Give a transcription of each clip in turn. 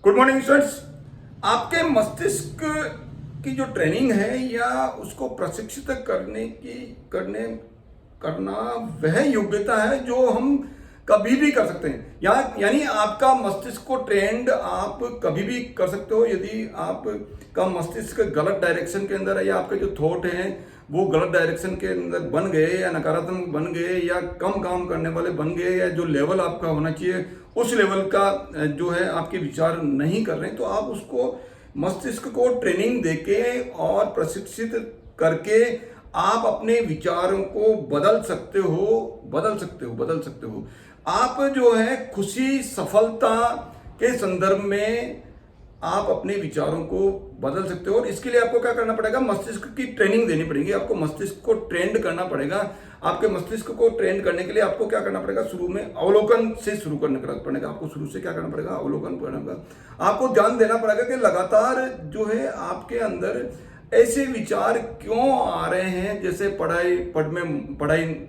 Good morning students. आपके मस्तिष्क की जो ट्रेनिंग है या उसको प्रशिक्षित करना वह योग्यता है जो हम कभी भी कर सकते हैं। यानी आपका मस्तिष्क को ट्रेंड आप कभी भी कर सकते हो। यदि आपका मस्तिष्क गलत डायरेक्शन के अंदर है या आपके जो थॉट हैं वो गलत डायरेक्शन के अंदर बन गए या नकारात्मक बन गए या कम काम करने वाले बन गए या जो लेवल आपका होना चाहिए उस लेवल का जो है आपके विचार नहीं कर रहे हैं, तो आप उसको मस्तिष्क को ट्रेनिंग देके और प्रशिक्षित करके आप अपने विचारों को बदल सकते हो। आप जो है खुशी सफलता के संदर्भ में आप अपने विचारों को बदल सकते हो। और इसके लिए आपको क्या करना पड़ेगा, मस्तिष्क की ट्रेनिंग देनी पड़ेगी। आपको मस्तिष्क को ट्रेंड करना पड़ेगा। आपके मस्तिष्क को ट्रेंड करने के लिए आपको क्या करना पड़ेगा, शुरू में अवलोकन से शुरू करना पड़ेगा। आपको शुरू से क्या करना पड़ेगा, अवलोकन करना पड़ेगा। आपको ध्यान देना पड़ेगा कि लगातार जो है आपके अंदर ऐसे विचार क्यों आ रहे हैं, जैसे पढ़ाई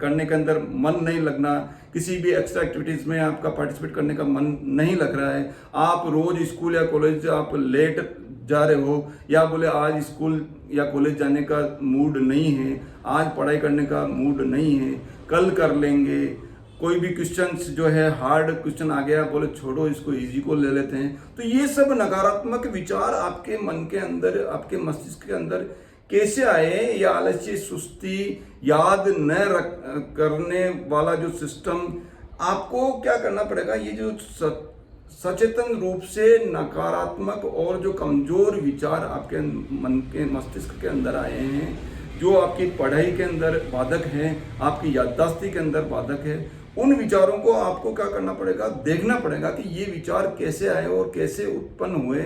करने के अंदर मन नहीं लगना, किसी भी एक्स्ट्रा एक्टिविटीज में आपका पार्टिसिपेट करने का मन नहीं लग रहा है, आप रोज स्कूल या कॉलेज आप लेट जा रहे हो, या बोले आज स्कूल या कॉलेज जाने का मूड नहीं है, आज पढ़ाई करने का मूड नहीं है, कल कर लेंगे। कोई भी क्वेश्चंस जो है हार्ड क्वेश्चन आ गया, बोले छोड़ो इसको इजी को ले लेते हैं। तो ये सब नकारात्मक विचार आपके मन के अंदर, आपके मस्तिष्क के अंदर कैसे आए, या आलस्य, सुस्ती, याद न करने वाला जो सिस्टम, आपको क्या करना पड़ेगा, ये जो सचेतन रूप से नकारात्मक और जो कमजोर विचार आपके मन के मस्तिष्क के अंदर आए हैं, जो आपकी पढ़ाई के अंदर बाधक हैं, आपकी याददाश्ती के अंदर बाधक है, उन विचारों को आपको क्या करना पड़ेगा, देखना पड़ेगा कि ये विचार कैसे आए और कैसे उत्पन्न हुए।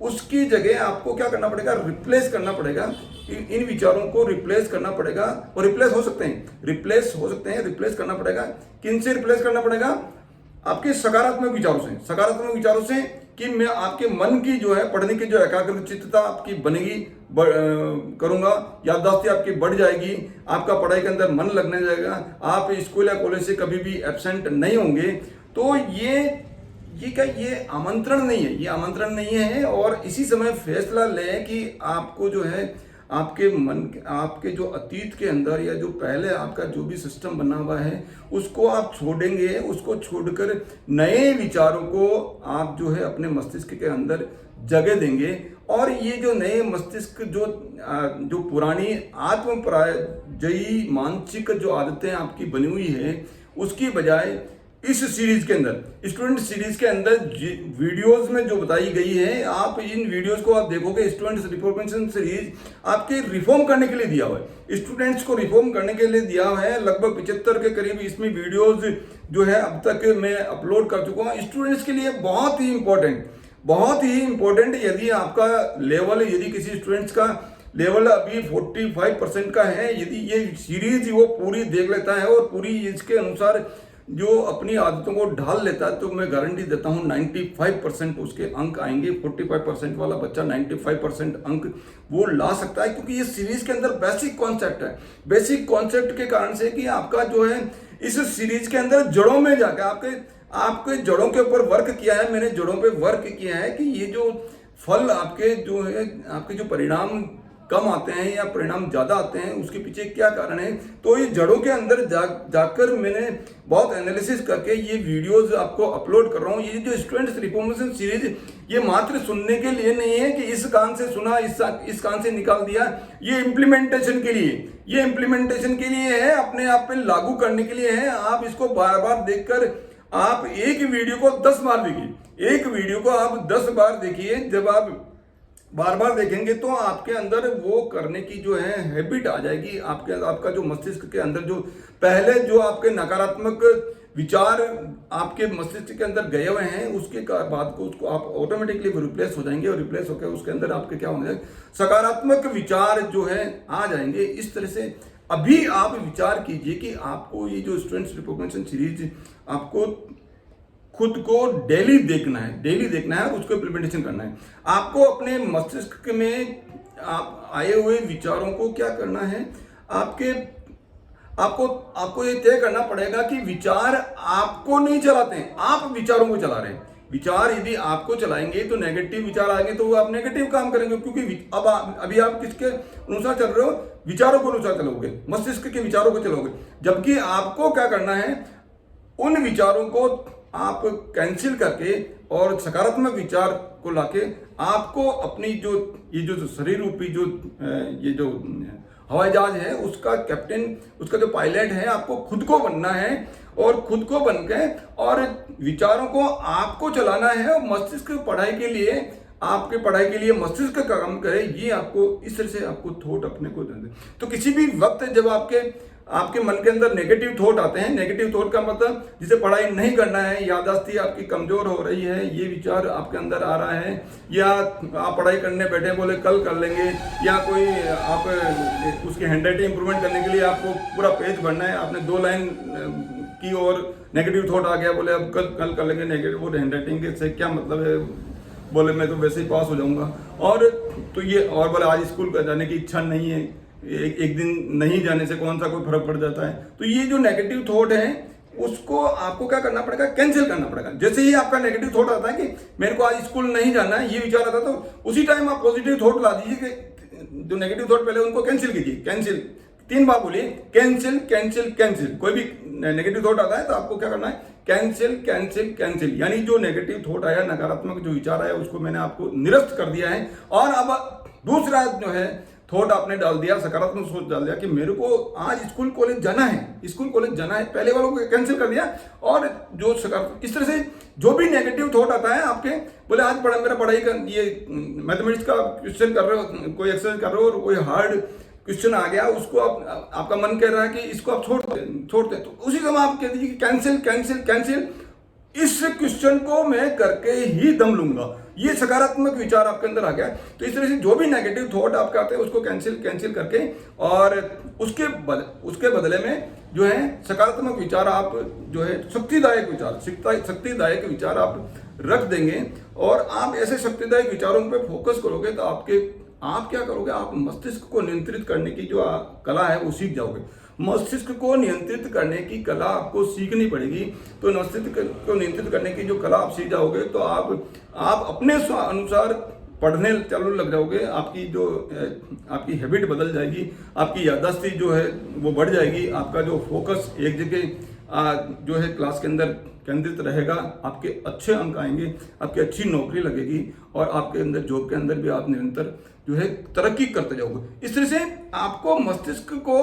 उसकी जगह आपको क्या करना पड़ेगा, रिप्लेस करना पड़ेगा। इन विचारों को रिप्लेस करना पड़ेगा। और रिप्लेस हो सकते हैं, रिप्लेस करना पड़ेगा। किन से रिप्लेस करना पड़ेगा, आपके सकारात्मक विचारों से कि मैं आपके मन की जो है पढ़ने की जो एकाग्रचित्तता आपकी बनेगी, करूंगा, याददाश्ती आपकी बढ़ जाएगी, आपका पढ़ाई के अंदर मन लगने जाएगा, आप स्कूल या कॉलेज से कभी भी एब्सेंट नहीं होंगे। तो ये आमंत्रण नहीं है। और इसी समय फैसला लें कि आपको जो है आपके जो अतीत के अंदर या जो पहले आपका जो भी सिस्टम बना हुआ है उसको आप छोड़ेंगे, उसको छोड़कर नए विचारों को आप जो है अपने मस्तिष्क के अंदर जगह देंगे। और ये जो नए मस्तिष्क जो पुरानी आत्मपराजयी मानसिक जो आदतें आपकी बनी हुई है, उसकी बजाय इस सीरीज के अंदर, स्टूडेंट सीरीज के अंदर वीडियोस में जो बताई गई है, आप इन वीडियोस को आप देखोगे, स्टूडेंट्स रिफॉर्मेशन सीरीज आपके रिफॉर्म करने के लिए दिया हुआ है, स्टूडेंट्स को रिफॉर्म करने के लिए दिया हुआ है। लगभग 75 के करीब इसमें वीडियोस जो है अब तक मैं अपलोड कर चुका हूँ। स्टूडेंट्स के लिए बहुत ही इंपॉर्टेंट। यदि आपका लेवल, यदि किसी स्टूडेंट्स का लेवल अभी 45% का है, यदि ये सीरीज वो पूरी देख लेता है और पूरी इसके अनुसार जो अपनी आदतों को ढाल लेता है, तो मैं गारंटी देता हूं 95% उसके अंक आएंगे। 45% वाला बच्चा 95% अंक वो ला सकता है, क्योंकि ये सीरीज के अंदर बेसिक कॉन्सेप्ट है। बेसिक कॉन्सेप्ट के कारण से कि आपका जो है इस सीरीज के अंदर जड़ों में जाकर आपके जड़ों के ऊपर वर्क किया है। मैंने जड़ों पे वर्क किया है कि ये जो फल आपके जो है, आपके जो परिणाम कम आते हैं या परिणाम ज्यादा आते हैं, उसके पीछे क्या कारण है। तो ये जड़ों के अंदर जाकर मैंने बहुत एनालिसिस करके ये वीडियोस आपको अपलोड कर रहा हूँ। ये जो स्टूडेंट्स रिफॉर्मेशन सीरीज, ये मात्र सुनने के लिए नहीं है कि इस कान से सुना, इस कान से निकाल दिया। ये इम्प्लीमेंटेशन के लिए है, अपने आप पे लागू करने के लिए है। आप इसको बार बार देखकर आप एक वीडियो को 10 बार देखिए, एक वीडियो को आप 10 बार देखिए। जब आप बार बार देखेंगे तो आपके अंदर वो करने की जो है हैबिट आ जाएगी। आपका जो मस्तिष्क के अंदर जो पहले जो आपके नकारात्मक विचार आपके मस्तिष्क के अंदर गए हुए हैं, उसके बाद को उसको आप ऑटोमेटिकली रिप्लेस हो जाएंगे। और रिप्लेस होकर उसके अंदर आपके क्या होने जाएंगे, सकारात्मक विचार जो है आ जाएंगे। इस तरह से अभी आप विचार कीजिए कि आपको ये जो स्टूडेंट्स रिकॉग्निशन सीरीज आपको खुद को डेली देखना है और उसको इम्प्लीमेंटेशन करना है। आपको अपने मस्तिष्क में आप आए हुए विचारों को क्या करना है, आपको ये तय करना पड़ेगा कि विचार आपको नहीं चलाते हैं, आप विचारों को चला रहे हैं। विचार यदि आपको चलाएंगे तो नेगेटिव विचार आएंगे तो वो आप नेगेटिव काम करेंगे, क्योंकि अभी आप किसके अनुसार चल रहे हो, विचारों को अनुसार चलोगे, मस्तिष्क के विचारों को चलोगे। जबकि आपको क्या करना है, उन विचारों को आप कैंसिल करके और सकारात्मक विचार को लाके आपको अपनी ये जो शरीर रूपी ये जो हवाई जहाज है उसका कैप्टन, उसका जो पायलट है, आपको खुद को बनना है और खुद को बन के और विचारों को आपको चलाना है। और मस्तिष्क पढ़ाई के लिए, आपके पढ़ाई के लिए मस्तिष्क का काम करे, ये आपको इस तरह से आपको थॉट अपने को दे दे। तो किसी भी वक्त जब आपके मन के अंदर नेगेटिव थॉट आते हैं, नेगेटिव थॉट का मतलब जिसे पढ़ाई नहीं करना है, याददाश्त आपकी कमजोर हो रही है, ये विचार आपके अंदर आ रहा है, या आप पढ़ाई करने बैठे बोले कल कर लेंगे, या कोई आप उसकी हैंडराइटिंग इंप्रूवमेंट करने के लिए आपको पूरा पेज भरना है, आपने 2 लाइन की और नेगेटिव थॉट आ गया, बोले अब कल कर लेंगे नेगेटिव, और हैंडराइटिंग से क्या मतलब है, बोले मैं तो वैसे ही पास हो जाऊंगा, और तो ये, और बोले आज स्कूल जाने की इच्छा नहीं है, एक दिन नहीं जाने से कौन सा कोई फर्क पड़ जाता है। तो ये जो नेगेटिव थॉट है उसको आपको क्या करना पड़ेगा, कैंसिल करना पड़ेगा। जैसे ही आपका नेगेटिव थॉट आता है कि मेरे को आज स्कूल नहीं जाना है, ये विचार आता है, तो उसी टाइम आप पॉजिटिव थॉट ला दीजिए कि जो नेगेटिव थॉट पहले उनको कैंसिल कीजिए। कैंसिल 3 बार बोलिए, कैंसिल कैंसिल कैंसिल। कोई भी नेगेटिव थॉट आता है तो आपको क्या करना है, कैंसिल कैंसिल कैंसिल। यानी जो नेगेटिव थॉट आया, नकारात्मक जो विचार आया, उसको मैंने आपको निरस्त कर दिया है। और अब दूसरा जो है थॉट आपने डाल दिया, सकारात्मक सोच डाल दिया कि मेरे को आज स्कूल कॉलेज जाना है, स्कूल कॉलेज जाना है, पहले वालों को कैंसिल कर दिया। और जो सकारात्मक, इस तरह से जो भी नेगेटिव थॉट आता है आपके, बोले आज मेरा पढ़ाई का ये मैथमेटिक्स का क्वेश्चन कर रहे हो, कोई एक्सरसाइज कर रहे हो और कोई हार्ड क्वेश्चन आ गया, उसको आपका मन कह रहा है कि इसको आप छोड़ते, तो उसी समय आप कह दीजिए कि कैंसिल कैंसिल कैंसिल, इस क्वेश्चन को मैं करके ही दम लूंगा। ये सकारात्मक विचार आपके अंदर आ गया। तो इस तरह से जो भी नेगेटिव थॉट आपके आते हैं उसको कैंसिल करके और उसके बदले में जो है सकारात्मक विचार, आप जो है शक्तिदायक विचार आप रख देंगे। और आप ऐसे शक्तिदायक विचारों पे फोकस करोगे तो आप क्या करोगे, आप मस्तिष्क को नियंत्रित करने की जो कला है वो सीख जाओगे। मस्तिष्क को नियंत्रित करने की कला आपको सीखनी पड़ेगी। तो मस्तिष्क को नियंत्रित करने की जो कला आप सीख जाओगे तो आप अपने अनुसार पढ़ने चालू लग जाओगे। आपकी हैबिट बदल जाएगी, आपकी याददाश्त जो है वो बढ़ जाएगी, आपका जो फोकस एक जगह जो है क्लास के अंदर केंद्रित रहेगा, आपके अच्छे अंक आएंगे, आपकी अच्छी नौकरी लगेगी और आपके अंदर जॉब के अंदर भी आप निरंतर जो है तरक्की करते जाओगे। इस तरह से आपको मस्तिष्क को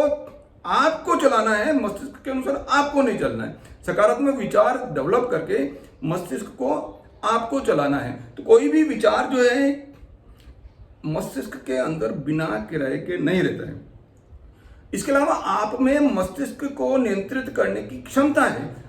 आपको चलाना है, मस्तिष्क के अनुसार आपको नहीं चलना है। सकारात्मक विचार डेवलप करके मस्तिष्क को आपको चलाना है। तो कोई भी विचार जो है मस्तिष्क के अंदर बिना किराए के नहीं रहता है। इसके अलावा आप में मस्तिष्क को नियंत्रित करने की क्षमता है।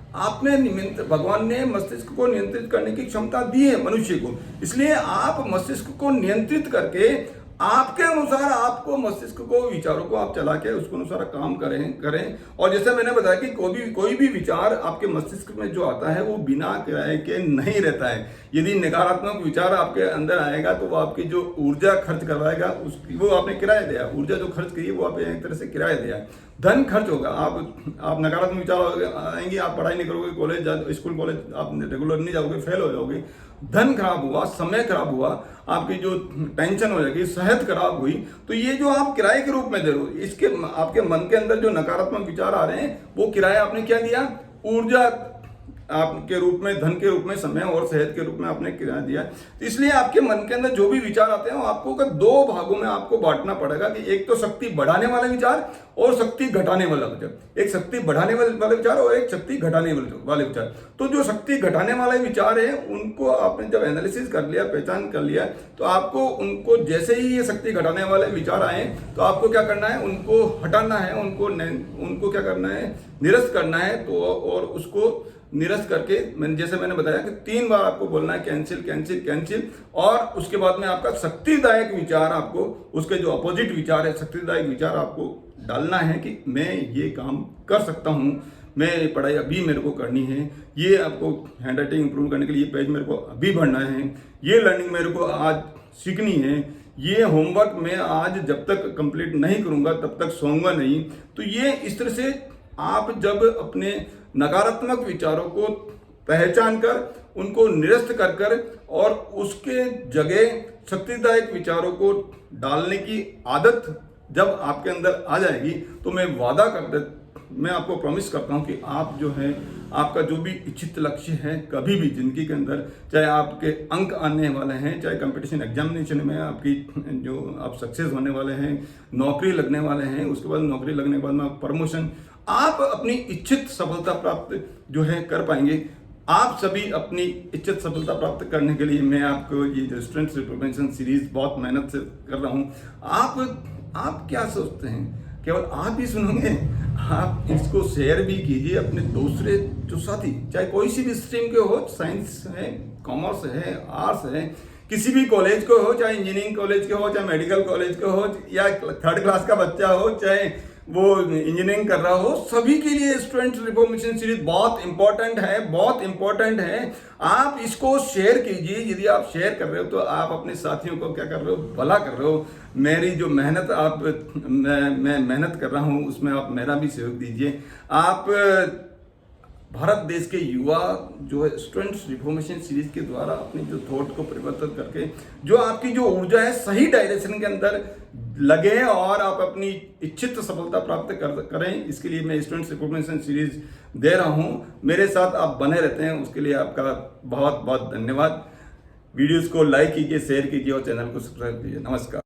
भगवान ने मस्तिष्क को नियंत्रित करने की क्षमता दी है मनुष्य को। इसलिए आप मस्तिष्क को नियंत्रित करके आपके अनुसार आपको मस्तिष्क को विचारों को आप चला के उसके अनुसार काम करें। और जैसे मैंने बताया कि कोई भी विचार आपके मस्तिष्क में जो आता है वो बिना किराए के नहीं रहता है। यदि नकारात्मक विचार आपके अंदर आएगा तो वो आपकी जो ऊर्जा खर्च करवाएगा उसकी वो आपने किराया दिया, ऊर्जा जो खर्च की है वो आपने एक तरह से किराया दिया, धन खर्च होगा। आप नकारात्मक विचार आएंगे, आप पढ़ाई नहीं करोगे, स्कूल कॉलेज आप रेगुलर नहीं जाओगे, फेल हो जाओगे, धन खराब हुआ, समय खराब हुआ, आपकी जो टेंशन हो जाएगी, सेहत खराब हुई। तो ये जो आप किराए के रूप में दे रहे हो, इसके आपके मन के अंदर जो नकारात्मक विचार आ रहे हैं वो किराया आपने क्या दिया, ऊर्जा आपके रूप में, धन के रूप में, समय और सेहत के रूप में आपने किराया दिया। तो इसलिए आपके मन के अंदर जो भी विचार आते हैं वो आपको 2 भागों में आपको बांटना पड़ेगा कि एक तो शक्ति बढ़ाने वाले विचार और शक्ति घटाने वाला विचार। एक शक्ति बढ़ाने वाले विचार और एक शक्ति घटाने वाले विचार। तो जो शक्ति घटाने वाले विचार है उनको आपने जब एनालिसिस कर लिया, पहचान कर लिया, तो आपको उनको जैसे ही ये शक्ति घटाने वाले विचार आए तो आपको क्या करना है, उनको हटाना है, उनको क्या करना है, निरस्त करना है। तो और उसको निरस्त करके जैसे मैंने बताया कि 3 बार आपको बोलना है कैंसिल कैंसिल कैंसिल। और उसके बाद में आपका शक्तिदायक विचार, आपको उसके जो अपोजिट विचार है, शक्तिदायक विचार आपको डालना है कि मैं ये काम कर सकता हूँ, मैं पढ़ाई अभी मेरे को करनी है, ये आपको हैंडराइटिंग इंप्रूव करने के लिए पेज मेरे को अभी भरना है, ये लर्निंग मेरे को आज सीखनी है, ये होमवर्क मैं आज जब तक कंप्लीट नहीं करूँगा तब तक सोऊंगा नहीं। तो ये इस तरह से आप जब अपने नकारात्मक विचारों को पहचान कर उनको निरस्त कर कर और उसके जगह शक्तिदायक विचारों को डालने की आदत जब आपके अंदर आ जाएगी तो मैं आपको प्रॉमिस करता हूं कि आप जो है आपका जो भी इच्छित लक्ष्य है कभी भी जिंदगी के अंदर, चाहे आपके अंक आने वाले हैं, चाहे कंपटीशन एग्जामिनेशन में आपकी जो आप सक्सेस होने वाले हैं, नौकरी लगने वाले हैं, उसके बाद नौकरी लगने के बाद में प्रमोशन, आप अपनी इच्छित सफलता प्राप्त जो है कर पाएंगे। आप सभी अपनी इच्छित सफलता प्राप्त करने के लिए मैं आपको ये जो स्टूडेंट्स रिप्रेजेंटेशन सीरीज बहुत मेहनत से कर रहा हूँ। आप क्या सोचते हैं? केवल आप ही सुनोगे? आप इसको शेयर भी कीजिए अपने दूसरे जो साथी, चाहे कोई सी भी स्ट्रीम के हो, साइंस है, कॉमर्स है, आर्ट्स है, किसी भी कॉलेज को हो, चाहे इंजीनियरिंग कॉलेज के हो, चाहे मेडिकल कॉलेज के हो, या 3rd क्लास का बच्चा हो, चाहे वो इंजीनियरिंग कर रहा हो, सभी के लिए स्टूडेंट्स रिफॉर्मेशन सीरीज बहुत इंपॉर्टेंट है। आप इसको शेयर कीजिए। यदि आप शेयर कर रहे हो तो आप अपने साथियों को क्या कर रहे हो? भला कर रहे हो। मेरी जो मेहनत मैं मेहनत कर रहा हूँ उसमें आप मेरा भी सहयोग दीजिए। आप भारत देश के युवा जो है स्टूडेंट्स रिफॉर्मेशन सीरीज के द्वारा अपने जो थॉट को परिवर्तित करके जो आपकी जो ऊर्जा है सही डायरेक्शन के अंदर लगे और आप अपनी इच्छित सफलता प्राप्त करें, इसके लिए मैं स्टूडेंट्स रिफॉर्मेशन सीरीज दे रहा हूं। मेरे साथ आप बने रहते हैं, उसके लिए आपका बहुत बहुत धन्यवाद। वीडियोस को लाइक कीजिए, शेयर कीजिए और चैनल को सब्सक्राइब कीजिए। नमस्कार।